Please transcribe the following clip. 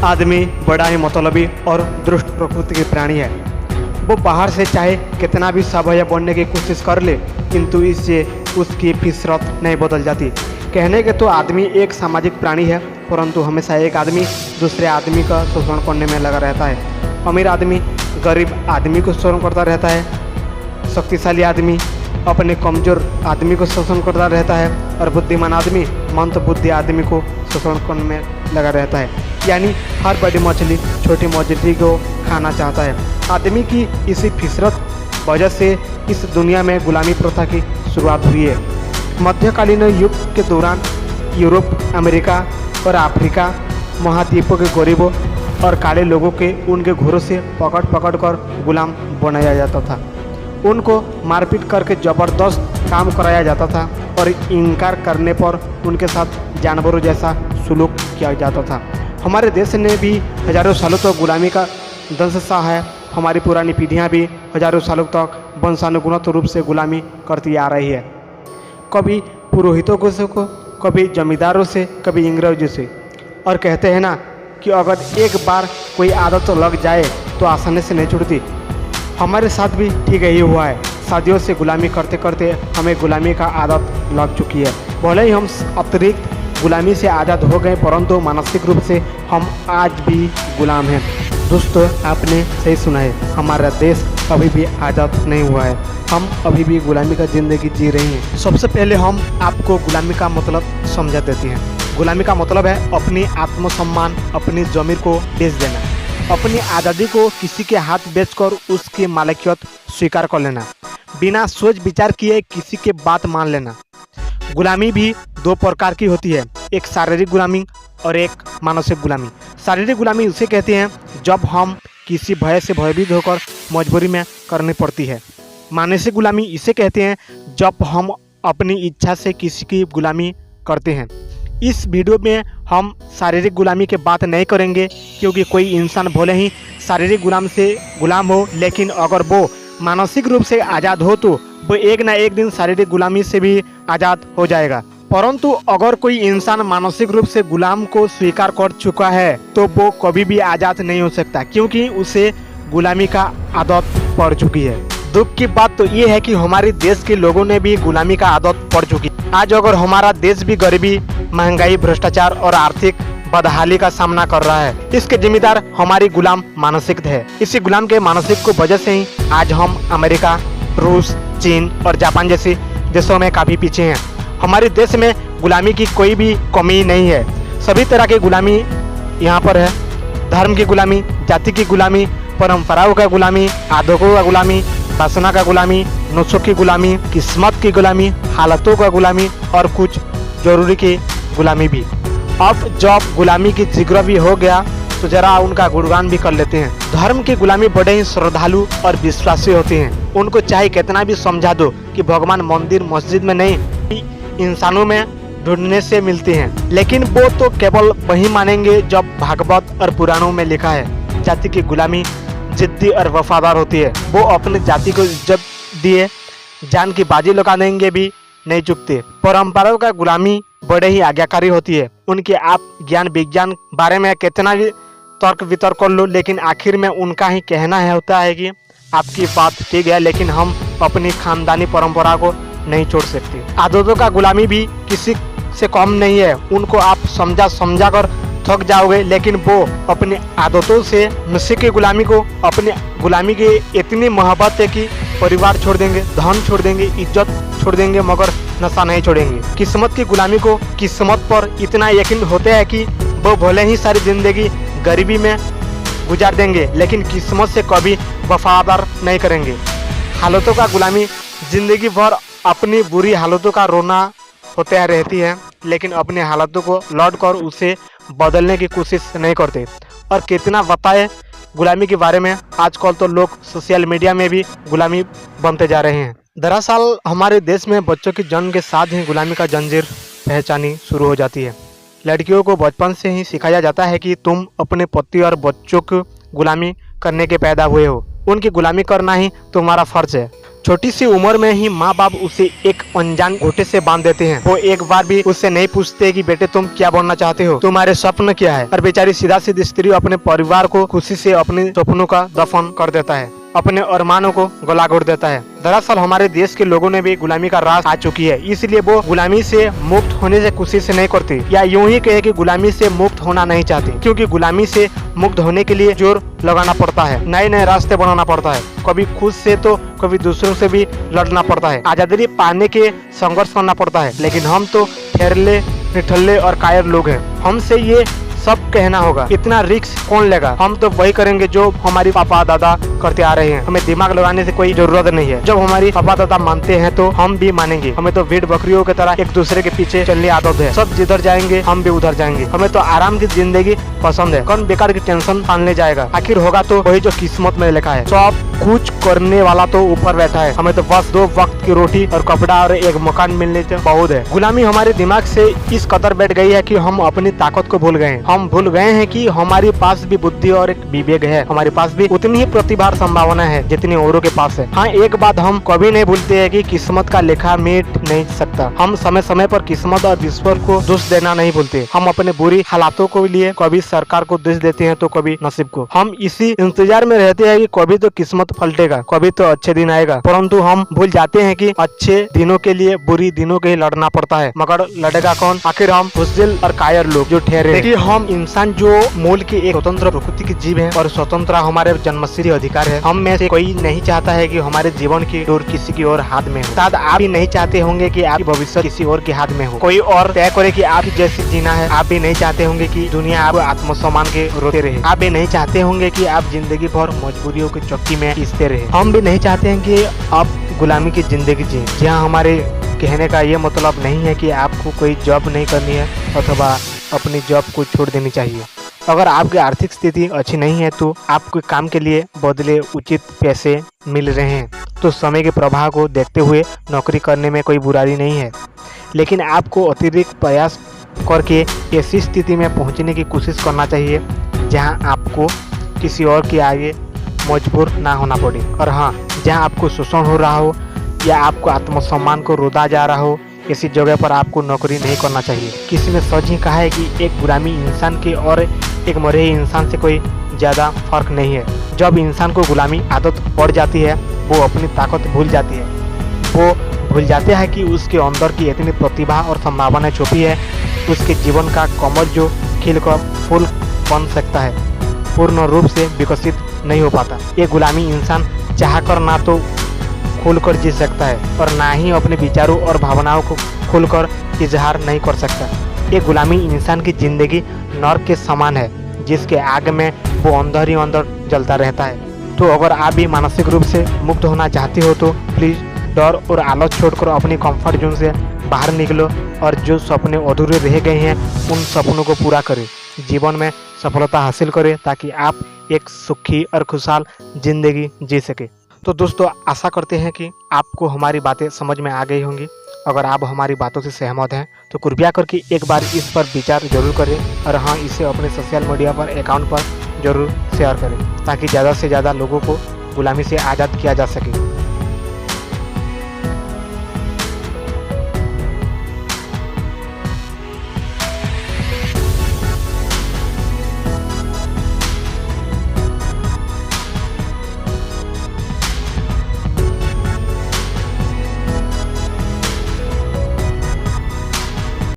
आदमी बड़ा ही मतलबी और दुष्ट प्रकृति की प्राणी है। वो बाहर से चाहे कितना भी सभ्य बनने की कोशिश कर ले, किंतु इससे उसकी फितरत नहीं बदल जाती। कहने के तो आदमी एक सामाजिक प्राणी है, परंतु हमेशा एक आदमी दूसरे आदमी का शोषण करने में लगा रहता है। अमीर आदमी गरीब आदमी को शोषण करता रहता है, शक्तिशाली आदमी अपने कमज़ोर आदमी को शोषण करता रहता है, और बुद्धिमान आदमी मंदबुद्धि आदमी को शोषण करने में लगा रहता है। यानी हर बड़ी मछली छोटी मछली को खाना चाहता है। आदमी की इसी फितरत वजह से इस दुनिया में गुलामी प्रथा की शुरुआत हुई है। मध्यकालीन युग के दौरान यूरोप, अमेरिका और अफ्रीका महाद्वीपों के गरीबों और काले लोगों के उनके घरों से पकड़ कर गुलाम बनाया जाता था। उनको मारपीट करके ज़बरदस्त काम कराया जाता था और इनकार करने पर उनके साथ जानवरों जैसा सुलूक किया जाता था। हमारे देश ने भी हजारों सालों तक गुलामी का दंश सहा है। हमारी पुरानी पीढ़ियां भी हजारों सालों तक वंशानुगत रूप से गुलामी करती आ रही है, कभी पुरोहितों को, कभी जमींदारों से, कभी अंग्रेजों से। और कहते हैं ना कि अगर एक बार कोई आदत लग जाए तो आसानी से नहीं छूटती। हमारे साथ भी ठीक यही हुआ है। सदियों से गुलामी करते करते हमें गुलामी का आदत लग चुकी है। भले ही हम अतिरिक्त गुलामी से आज़ाद हो गए, परंतु मानसिक रूप से हम आज भी गुलाम हैं। दोस्तों, आपने सही सुना है, हमारा देश अभी भी आज़ाद नहीं हुआ है। हम अभी भी गुलामी का ज़िंदगी जी रही हैं। सबसे पहले हम आपको गुलामी का मतलब समझा देते हैं। गुलामी का मतलब है अपनी आत्मसम्मान, अपनी ज़मीर को बेच देना, अपनी आज़ादी को किसी के हाथ बेचकर उसकी मालिकियत स्वीकार कर लेना, बिना सोच विचार किए किसी के बात मान लेना। गुलामी भी दो प्रकार की होती है, एक शारीरिक गुलामी और एक मानसिक गुलामी। शारीरिक गुलामी उसे कहते हैं जब हम किसी भय से भयभीत होकर मजबूरी में करनी पड़ती है। मानसिक गुलामी इसे कहते हैं जब हम अपनी इच्छा से किसी की गुलामी करते हैं। इस वीडियो में हम शारीरिक गुलामी की बात नहीं करेंगे, क्योंकि कोई इंसान भले ही शारीरिक गुलाम हो, लेकिन अगर वो मानसिक रूप से आज़ाद हो तो वो एक ना एक दिन शारीरिक गुलामी से भी आज़ाद हो जाएगा। परंतु अगर कोई इंसान मानसिक रूप से गुलाम को स्वीकार कर चुका है तो वो कभी भी आज़ाद नहीं हो सकता, क्योंकि उसे गुलामी का आदत पड़ चुकी है। दुख की बात तो ये है कि हमारे देश के लोगों ने भी गुलामी का आदत पड़ चुकी है। आज अगर हमारा देश भी गरीबी, महंगाई, भ्रष्टाचार और आर्थिक बदहाली का सामना कर रहा है, इसके जिम्मेदार हमारी गुलाम मानसिकता है। इसी गुलाम के मानसिक को वजह से ही आज हम अमेरिका, रूस, चीन और जापान जैसे देशों में काफ़ी पीछे हैं। हमारे देश में गुलामी की कोई भी कमी नहीं है। सभी तरह की गुलामी यहाँ पर है। धर्म की गुलामी, जाति की गुलामी, परंपराओं का गुलामी, आदतों का गुलामी, वासना का गुलामी, नशों की गुलामी, किस्मत की गुलामी, हालतों का गुलामी और कुछ जरूरी की गुलामी भी। अब जब गुलामी की जिक्र भी हो गया तो जरा उनका गुणगान भी कर लेते हैं। धर्म की गुलामी बड़े ही श्रद्धालु और विश्वासी होते हैं। उनको चाहे कितना भी समझा दो कि भगवान मंदिर मस्जिद में नहीं, इंसानों में ढूंढने से मिलते हैं, लेकिन वो तो केवल वही मानेंगे जब भागवत और पुराणों में लिखा है। जाति की गुलामी जिद्दी और वफादार होती है। वो अपनी जाति को इज्जत दिए जान की बाजी लगा देंगे भी नहीं चुकते। परंपराओं का गुलामी बड़े ही आज्ञाकारी होती है। उनके आप ज्ञान विज्ञान बारे में कितना भी तर्क वितर्क कर लो, लेकिन आखिर में उनका ही कहना है होता है कि आपकी बात ठीक है, लेकिन हम अपनी खानदानी परंपरा को नहीं छोड़ सकते। आदतों का गुलामी भी किसी से कम नहीं है। उनको आप समझा कर थक जाओगे, लेकिन वो अपनी आदतों से नशे की गुलामी को, अपनी गुलामी की इतनी मोहब्बत है कि परिवार छोड़ देंगे, धन छोड़ देंगे, इज्जत छोड़ देंगे, मगर नशा नहीं छोड़ेंगे। किस्मत की गुलामी को किस्मत पर इतना यकीन होता है कि वो भले ही सारी जिंदगी गरीबी में गुजार देंगे, लेकिन किस्मत से कभी वफादार नहीं करेंगे। हालतों का गुलामी जिंदगी भर अपनी बुरी हालतों का रोना होते रहती है, लेकिन अपनी हालतों को लौट कर उसे बदलने की कोशिश नहीं करते। और कितना बताए गुलामी के बारे में, आजकल तो लोग सोशल मीडिया में भी गुलामी बनते जा रहे हैं। दरअसल हमारे देश में बच्चों की जन्म के साथ ही गुलामी का जंजीर पहचानी शुरू हो जाती है। लड़कियों को बचपन से ही सिखाया जाता है कि तुम अपने पति और बच्चों की गुलामी करने के पैदा हुए हो, उनकी गुलामी करना ही तुम्हारा फर्ज है। छोटी सी उम्र में ही माँ बाप उसे एक अनजान घोटे से बांध देते हैं। वो एक बार भी उससे नहीं पूछते कि बेटे तुम क्या बनना चाहते हो, तुम्हारे स्वप्न क्या है। और बेचारी सीधा सीधी स्त्री अपने परिवार को खुशी से अपने सपनों का दफन कर देता है, अपने अरमानों को गला घोट देता है। दरअसल हमारे देश के लोगों ने भी गुलामी का रास आ चुकी है, इसलिए वो गुलामी से मुक्त होने से कोशिश नहीं करती, या यूं ही कहे कि गुलामी से मुक्त होना नहीं चाहती, क्योंकि गुलामी से मुक्त होने के लिए जोर लगाना पड़ता है, नए नए रास्ते बनाना पड़ता है, कभी खुद से तो कभी दूसरों से भी लड़ना पड़ता है, आजादी पाने के संघर्ष करना पड़ता है। लेकिन हम तो ठहरले निठल्ले और कायर लोग हैं, हमसे ये सब कहना होगा, इतना रिस्क कौन लेगा। हम तो वही करेंगे जो हमारी पापा दादा करते आ रहे हैं, हमें दिमाग लगाने से कोई जरूरत नहीं है। जब हमारी पापा दादा मानते हैं तो हम भी मानेंगे। हमें तो भेड़ बकरियों की तरह एक दूसरे के पीछे चलने आदत है, सब जिधर जाएंगे हम भी उधर जाएंगे। हमें तो आराम की जिंदगी पसंद है, कौन बेकार की टेंशन पालने जाएगा। आखिर होगा तो वही जो किस्मत में लिखा है, सब कुछ करने वाला तो ऊपर बैठा है। हमें तो बस 2 वक्त की रोटी और कपड़ा और एक मकान मिलने से बहुत है। गुलामी हमारे दिमाग से इस कदर बैठ गई है कि हम अपनी ताकत को भूल गए हैं। हम भूल गए हैं कि हमारे पास भी बुद्धि और एक विवेक है, हमारे पास भी उतनी ही प्रतिभा और संभावना है जितनी औरों के पास है। हाँ, एक बात हम कभी नहीं भूलते हैं कि किस्मत का लेखा मिट नहीं सकता। हम समय समय पर किस्मत और ईश्वर को दोष देना नहीं भूलते। हम अपने बुरी हालातों के लिए कभी सरकार को दोष देते हैं तो कभी नसीब को। हम इसी इंतजार में रहते हैं कि कभी तो किस्मत पलटेगा, कभी तो अच्छे दिन आएगा, परंतु हम भूल जाते हैं कि अच्छे दिनों के लिए बुरी दिनों के ही लड़ना पड़ता है। मगर लड़ेगा कौन? आखिर हम बुज़दिल और कायर लोग जो ठहरे। देखिए, हम इंसान जो मूल की एक स्वतंत्र प्रकृति की जीव है और स्वतंत्र हमारे जन्मसिद्ध अधिकार है। हम में से कोई नहीं चाहता है कि हमारे जीवन की डोर किसी की और हाथ में हो। शायद आप भी नहीं चाहते होंगे कि आपकी भविष्य किसी और के हाथ में हो, कोई और तय करे कि आप जैसे जीना है। आप भी नहीं चाहते होंगे कि दुनिया आपको आत्मसम्मान के रोते रहे। आप भी नहीं चाहते होंगे कि आप जिंदगी भर मजबूरियों की चक्की में पीसते रहे। हम भी नहीं चाहते हैं कि आप गुलामी की जिंदगी जिए, जहाँ हमारे कहने का ये मतलब नहीं है कि आपको कोई जॉब नहीं करनी है अथवा अपनी जॉब को छोड़ देनी चाहिए। अगर आपकी आर्थिक स्थिति अच्छी नहीं है तो आपको काम के लिए बदले उचित पैसे मिल रहे हैं तो समय के प्रभाव को देखते हुए नौकरी करने में कोई बुराई नहीं है। लेकिन आपको अतिरिक्त प्रयास करके ऐसी स्थिति में पहुंचने की कोशिश करना चाहिए जहां आपको किसी और के आगे मजबूर ना होना पड़े। और हाँ, जहां आपको शोषण हो रहा हो या आपको आत्मसम्मान को रोदा जा रहा हो, ऐसी जगह पर आपको नौकरी नहीं करना चाहिए। किसी ने सच ही कहा है कि एक गुलामी इंसान के और एक मरे हुए इंसान से कोई ज़्यादा फर्क नहीं है। जब इंसान को गुलामी आदत पड़ जाती है, वो अपनी ताकत भूल जाती है। वो भूल जाते हैं कि उसके अंदर की इतनी प्रतिभा और संभावना छुपी है। उसके जीवन का कमल जो खिलकर फूल बन सकता है, पूर्ण रूप से विकसित नहीं हो पाता। ये गुलामी इंसान चाहकर ना तो खुलकर जी सकता है और ना ही अपने विचारों और भावनाओं को खुलकर इजहार नहीं कर सकता। ये गुलामी इंसान की जिंदगी नर्क के समान है, जिसके आग में वो अंदर ही अंदर जलता रहता है। तो अगर आप भी मानसिक रूप से मुक्त होना चाहते हो तो प्लीज़ डर और आलस छोड़कर अपनी कंफर्ट जोन से बाहर निकलो और जो सपने अधूरे रह गए हैं उन सपनों को पूरा करें, जीवन में सफलता हासिल करें ताकि आप एक सुखी और खुशहाल जिंदगी जी सके। तो दोस्तों, आशा करते हैं कि आपको हमारी बातें समझ में आ गई होंगी। अगर आप हमारी बातों से सहमत हैं तो कृपया करके एक बार इस पर विचार जरूर करें और हाँ, इसे अपने सोशल मीडिया पर अकाउंट पर जरूर शेयर करें ताकि ज़्यादा से ज़्यादा लोगों को गुलामी से आज़ाद किया जा सके।